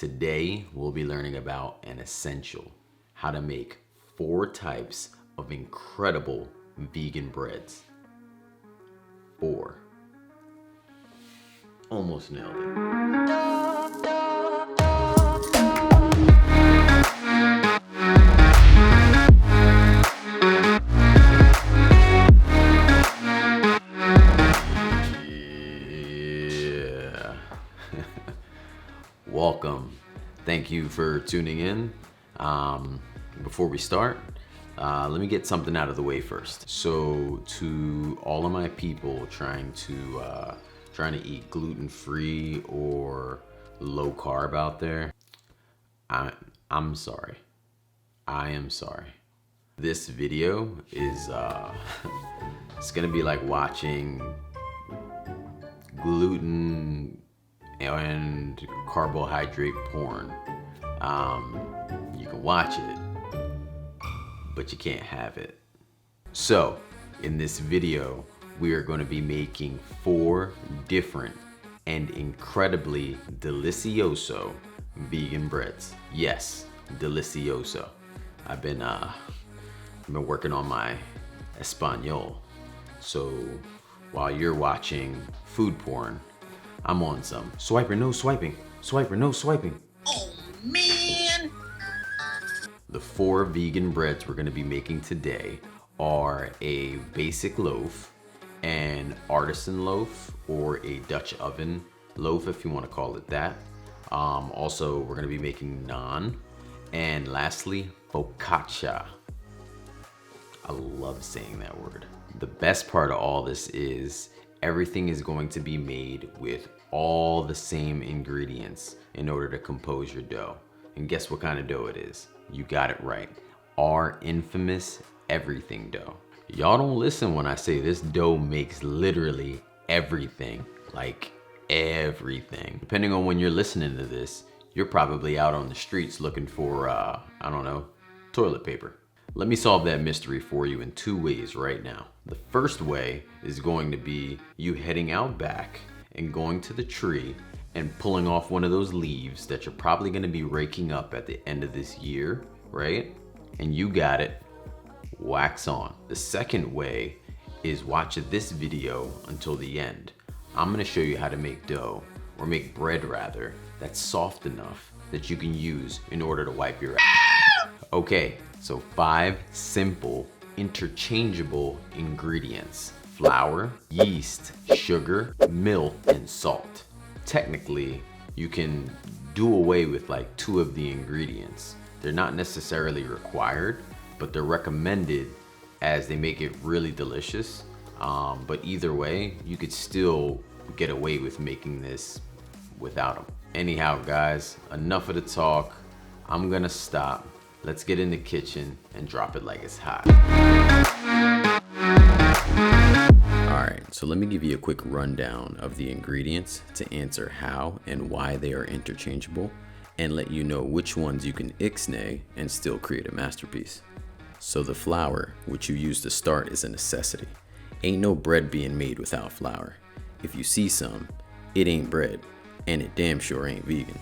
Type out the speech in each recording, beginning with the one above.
Today, we'll be learning about an essential, how to make 4 types of incredible vegan breads. 4. Almost nailed it. Yeah. Welcome. Thank you for tuning in. Before we start, let me get something out of the way first. So to all of my people trying to eat gluten-free or low carb out there, I'm sorry. I am sorry. This video is it's gonna be like watching gluten and carbohydrate porn. You can watch it, but you can't have it. So in this video, we are going to be making 4 different and incredibly delicioso vegan breads. Yes, delicioso. I've been working on my Espanol. So while you're watching food porn, I'm on some swiper, no swiping, swiper, no swiping. Oh man! The 4 vegan breads we're gonna be making today are a basic loaf, an artisan loaf, or a Dutch oven loaf if you wanna call it that. Also, we're gonna be making naan, and lastly, focaccia. I love saying that word. The best part of all this is everything is going to be made with all the same ingredients in order to compose your dough. And guess what kind of dough it is? You got it right. Our infamous everything dough. Y'all don't listen when I say this dough makes literally everything. Like everything. Depending on when you're listening to this, you're probably out on the streets looking for, I don't know, toilet paper. Let me solve that mystery for you in 2 ways right now. The first way is going to be you heading out back and going to the tree and pulling off one of those leaves that you're probably going to be raking up at the end of this year, right? And you got it. Wax on. The second way is watch this video until the end. I'm going to show you how to make dough, or make bread rather, that's soft enough that you can use in order to wipe your ass. Okay, so 5 simple, interchangeable ingredients: flour, yeast, sugar, milk, and salt. Technically, you can do away with like 2 of the ingredients. They're not necessarily required, but they're recommended as they make it really delicious. But either way, you could still get away with making this without them. Anyhow, guys, enough of the talk. I'm gonna stop. Let's get in the kitchen and drop it like it's hot. Alright, so let me give you a quick rundown of the ingredients to answer how and why they are interchangeable, and let you know which ones you can ixnay and still create a masterpiece. So the flour, which you use to start, is a necessity. Ain't no bread being made without flour. If you see some, it ain't bread, and it damn sure ain't vegan.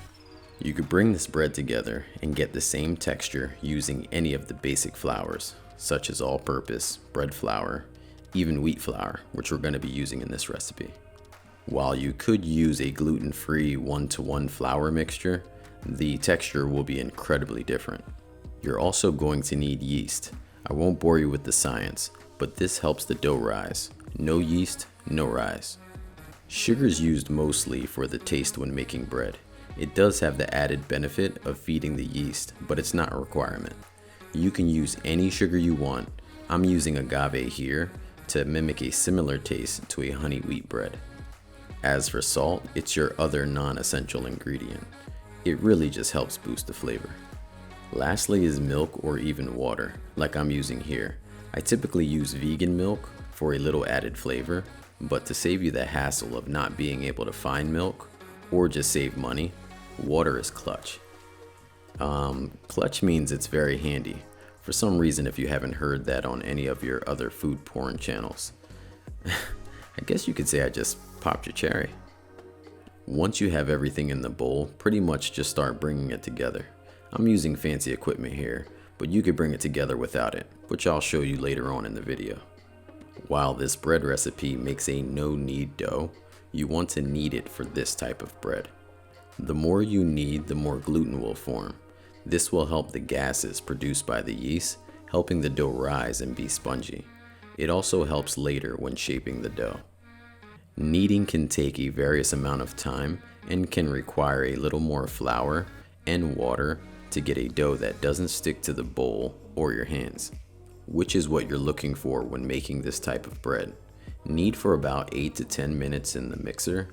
You could bring this bread together and get the same texture using any of the basic flours, such as all-purpose, bread flour, even wheat flour, which we're going to be using in this recipe. While you could use a gluten-free 1-to-1 flour mixture, the texture will be incredibly different. You're also going to need yeast. I won't bore you with the science, but this helps the dough rise. No yeast, no rise. Sugar is used mostly for the taste when making bread. It does have the added benefit of feeding the yeast, but it's not a requirement. You can use any sugar you want. I'm using agave here to mimic a similar taste to a honey wheat bread. As for salt, it's your other non-essential ingredient. It really just helps boost the flavor. Lastly is milk or even water, like I'm using here. I typically use vegan milk for a little added flavor, but to save you the hassle of not being able to find milk, or just save money, water is clutch. Clutch means it's very handy. For some reason, if you haven't heard that on any of your other food porn channels. I guess you could say I just popped your cherry. Once you have everything in the bowl, pretty much just start bringing it together. I'm using fancy equipment here, but you could bring it together without it, which I'll show you later on in the video. While this bread recipe makes a no-knead dough, you want to knead it for this type of bread. The more you knead, the more gluten will form. This will help the gases produced by the yeast, helping the dough rise and be spongy. It also helps later when shaping the dough. Kneading can take a various amount of time and can require a little more flour and water to get a dough that doesn't stick to the bowl or your hands, which is what you're looking for when making this type of bread. Knead for about 8 to 10 minutes in the mixer,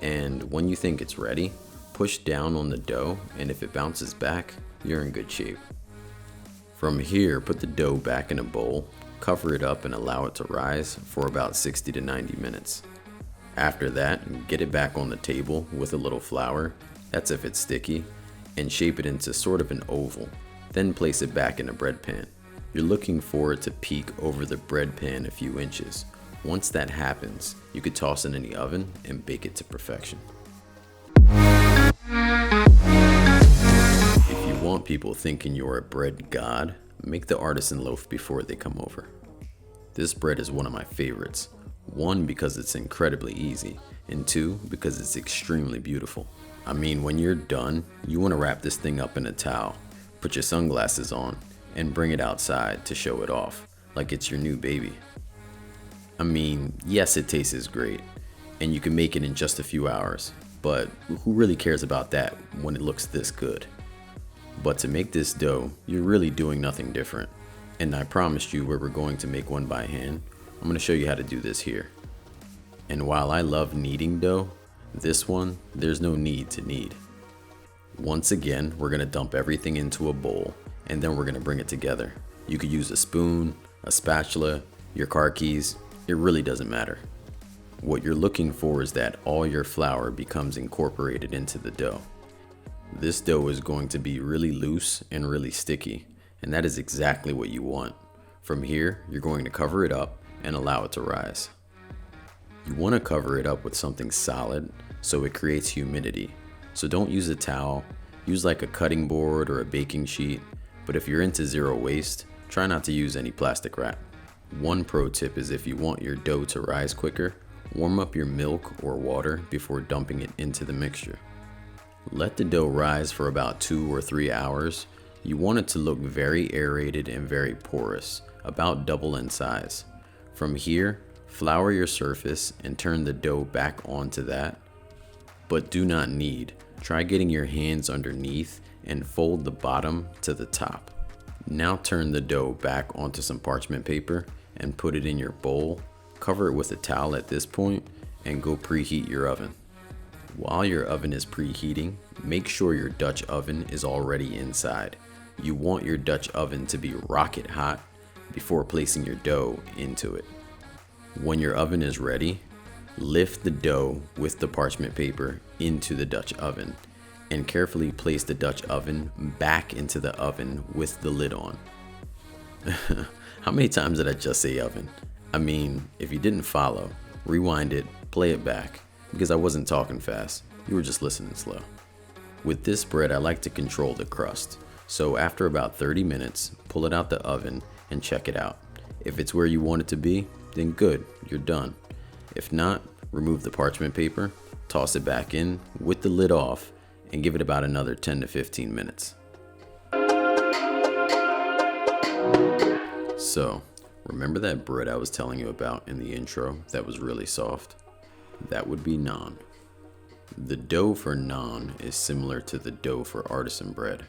and when you think it's ready, push down on the dough, and if it bounces back, you're in good shape. From here, put the dough back in a bowl, cover it up and allow it to rise for about 60 to 90 minutes. After that, get it back on the table with a little flour, that's if it's sticky, and shape it into sort of an oval. Then place it back in a bread pan. You're looking for it to peak over the bread pan a few inches. Once that happens, you could toss it in the oven and bake it to perfection. If you want people thinking you're a bread god, make the artisan loaf before they come over. This bread is one of my favorites. 1, because it's incredibly easy, and 2, because it's extremely beautiful. I mean, when you're done, you want to wrap this thing up in a towel, put your sunglasses on, and bring it outside to show it off, like it's your new baby. I mean, yes, it tastes great, and you can make it in just a few hours, but who really cares about that when it looks this good? But to make this dough, you're really doing nothing different, and I promised you where we're going to make one by hand. I'm going to show you how to do this here. And while I love kneading dough, this one, there's no need to knead. Once again, we're going to dump everything into a bowl, and then we're going to bring it together. You could use a spoon, a spatula, your car keys, it really doesn't matter. What you're looking for is that all your flour becomes incorporated into the dough. This dough is going to be really loose and really sticky, and that is exactly what you want. From here, you're going to cover it up and allow it to rise. You want to cover it up with something solid so it creates humidity. So don't use a towel, use like a cutting board or a baking sheet, but if you're into zero waste, try not to use any plastic wrap. One pro tip is if you want your dough to rise quicker, warm up your milk or water before dumping it into the mixture. Let the dough rise for about 2 or 3 hours. You want it to look very aerated and very porous, about double in size. From here, flour your surface and turn the dough back onto that, but do not knead. Try getting your hands underneath and fold the bottom to the top. Now turn the dough back onto some parchment paper and put it in your bowl. Cover it with a towel at this point and go preheat your oven. While your oven is preheating, make sure your Dutch oven is already inside. You want your Dutch oven to be rocket hot before placing your dough into it. When your oven is ready, lift the dough with the parchment paper into the Dutch oven and carefully place the Dutch oven back into the oven with the lid on. How many times did I just say oven? I mean, if you didn't follow, rewind it, play it back, because I wasn't talking fast. You were just listening slow. With this bread, I like to control the crust. So after about 30 minutes, pull it out the oven and check it out. If it's where you want it to be, then good, you're done. If not, remove the parchment paper, toss it back in with the lid off, and give it about another 10 to 15 minutes. So, remember that bread I was telling you about in the intro that was really soft? That would be naan. The dough for naan is similar to the dough for artisan bread,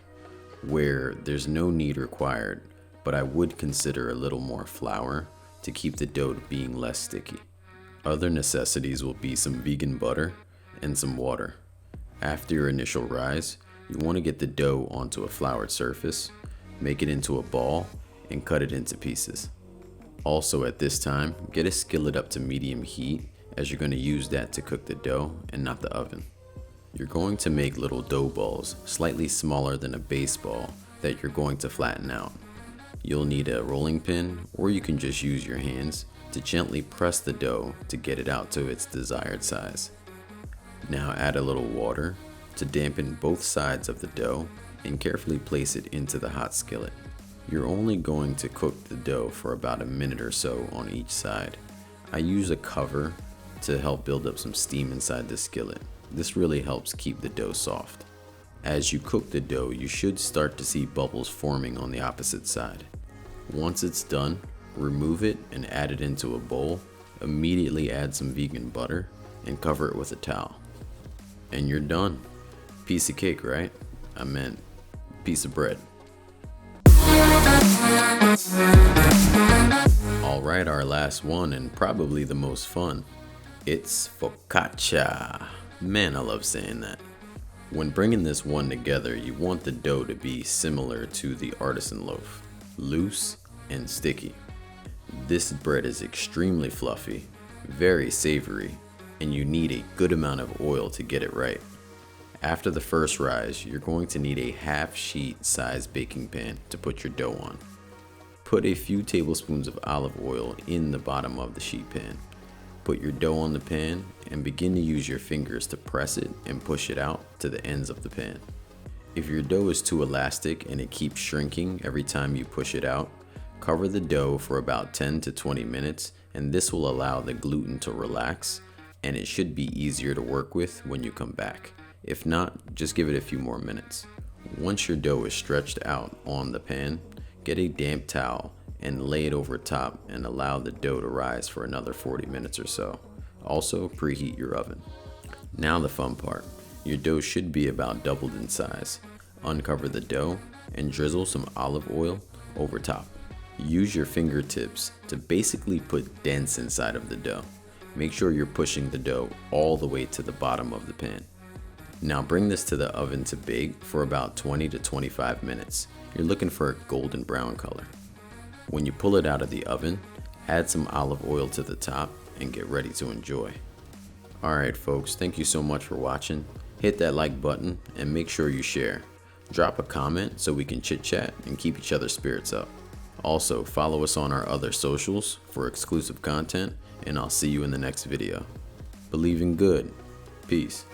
where there's no knead required, but I would consider a little more flour to keep the dough being less sticky. Other necessities will be some vegan butter and some water. After your initial rise, you want to get the dough onto a floured surface, make it into a ball, and cut it into pieces. Also at this time, get a skillet up to medium heat as you're going to use that to cook the dough and not the oven. You're going to make little dough balls slightly smaller than a baseball that you're going to flatten out. You'll need a rolling pin, or you can just use your hands to gently press the dough to get it out to its desired size. Now add a little water to dampen both sides of the dough and carefully place it into the hot skillet. You're only going to cook the dough for about a minute or so on each side. I use a cover to help build up some steam inside the skillet. This really helps keep the dough soft. As you cook the dough, you should start to see bubbles forming on the opposite side. Once it's done, remove it and add it into a bowl. Immediately add some vegan butter and cover it with a towel. And you're done. Piece of cake, right? I meant piece of bread. Alright, our last one and probably the most fun. It's focaccia. Man, I love saying that. When bringing this one together, you want the dough to be similar to the artisan loaf, loose and sticky. This bread is extremely fluffy, very savory, and you need a good amount of oil to get it right. After the first rise, you're going to need a half sheet size baking pan to put your dough on. Put a few tablespoons of olive oil in the bottom of the sheet pan. Put your dough on the pan and begin to use your fingers to press it and push it out to the ends of the pan. If your dough is too elastic and it keeps shrinking every time you push it out, cover the dough for about 10 to 20 minutes and this will allow the gluten to relax and it should be easier to work with when you come back. If not, just give it a few more minutes. Once your dough is stretched out on the pan, get a damp towel and lay it over top and allow the dough to rise for another 40 minutes or so. Also, preheat your oven. Now the fun part. Your dough should be about doubled in size. Uncover the dough and drizzle some olive oil over top. Use your fingertips to basically put dents inside of the dough. Make sure you're pushing the dough all the way to the bottom of the pan. Now bring this to the oven to bake for about 20 to 25 minutes. You're looking for a golden brown color. When you pull it out of the oven, add some olive oil to the top and get ready to enjoy. Alright folks, thank you so much for watching. Hit that like button and make sure you share. Drop a comment so we can chit chat and keep each other's spirits up. Also, follow us on our other socials for exclusive content and I'll see you in the next video. Believe in good. Peace.